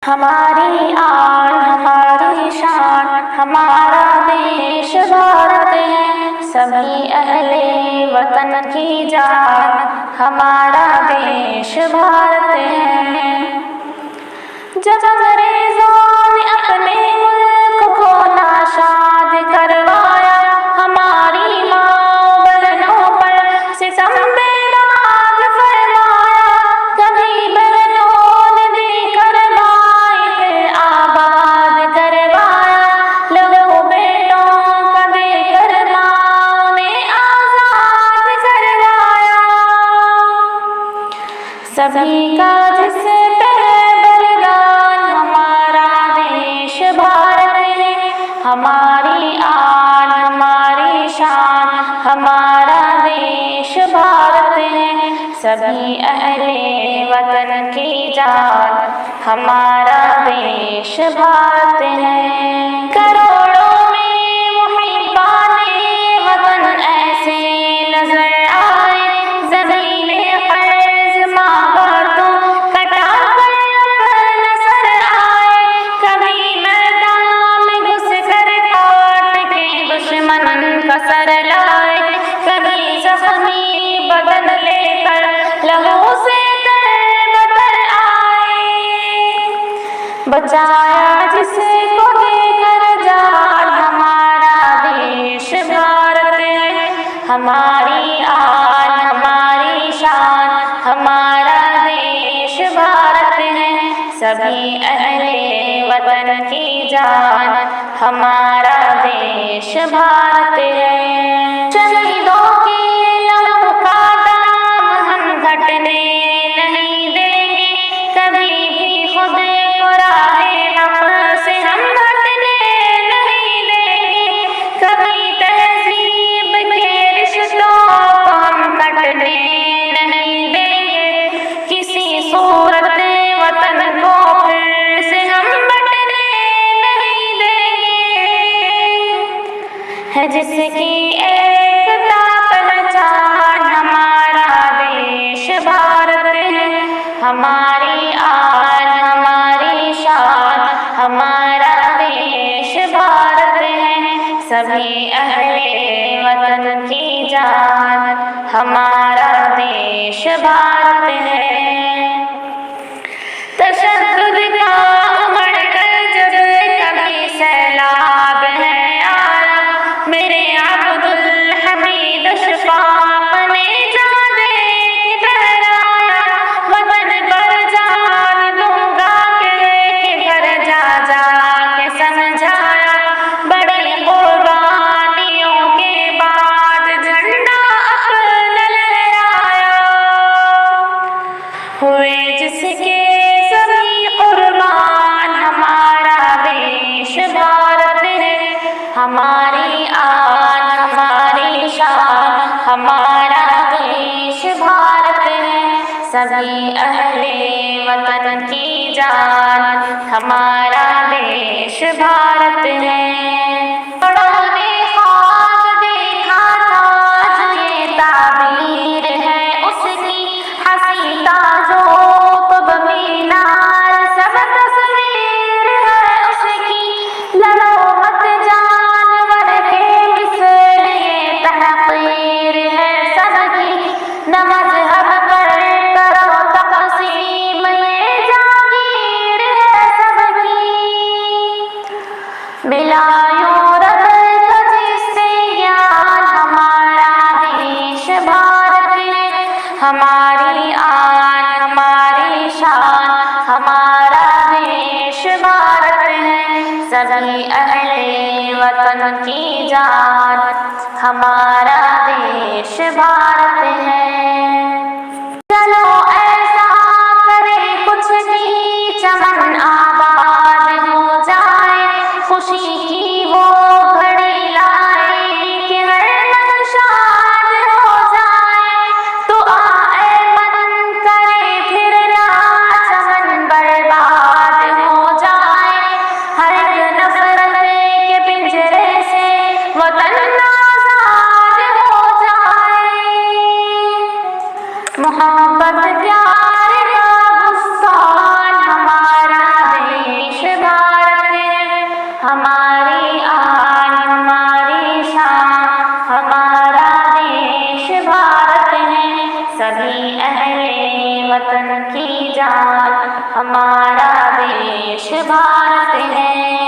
हमारी आन हमारी शान हमारा देश भारत है। सभी अहले वतन की जान हमारा देश भारत है। जब अंग्रेजों ने अपने मुल्क को नाशाद करवाया, हमारी माँ बहनों पर सितम बेदाग फरमाया। कभी बहनों ने देकर भाई फिर आबाद करवाया, लोगों बेटों का देकर माँ ने आजाद करवाया। सभी का जिससे हमारी आन हमारी शान हमारा देश भारत है। सभी अहले वतन की जान हमारा देश भारत है। करोड़ों में मुहिब्बाने वतन ऐसे नजर आए, ज़मीने क़र्ज़ मांगतों कटा कर नजर आए। कभी मैदान में घुस कर काट के दुश्मन का सर लाए, कभी जख्मी बदन लेकर लहू से तर आए। बचाया जिसको देकर जान हमारा देश भारत है। हमारी आन हमारी शान हमारा देश भारत है। सभी अहले वतन की जान हमारा देश भारत है। शहीदों के लहू का दाम हम घटने नहीं देंगे, कभी भी खुद को राहे हक से हम हटने नहीं देंगे। कभी तहजीब के रिश्तों को हम कटने नहीं देंगे, किसी सूरत वतन को फिर से हम बटने नहीं देंगे। है जिसकी एकता पहचान हमारा देश भारत है। हमारी आन हमारी शान हमारा देश भारत है। सभी अहले वतन की जान हमारा देश भारत है। तशद्दुद का उमड़ कर जब कभी सैलाब है आया, मेरे अब्दुल हमीद शफाक ने जाने की ठहराया। वतन पर जान दूंगा के घर जा जा के समझाया। बड़ी कुर्बानियों के बाद झंडा अपना लहराया। हुए जिसके हमारी आन हमारी शान हमारा देश भारत है। सभी अहले वतन की जान हमारा देश भारत है। बड़ों ने ख्वाब देखा था जो ये ताबीर है उसकी, हंसी ताजों को बमीनार सब तस्वीर है उसकी। लड़ो मत जानवर के मिसल ये तहक़ीर है सबकी। न मज़हब पर करो तक़सीम ये जागीर है सबकी। मिला यूरोप का जिससे ज्ञान हमारा देश भारत है। हमारी आन हमारी शान हमारा देश भारत है। सभी अहले वतन की जान हमारा देश भारत है। चलो ऐसा करे कुछ की चमन आबाद हो जाए, खुशी की वो घड़ी लाए कि हर मन शाद हो जाए। तो आए मन करे फिर ना चमन बर्बाद हो जाए। हर एक नफरत के पिंजरे से वतन आजाद हो जाए। सभी अहले वतन की जान, हमारा देश भारत है।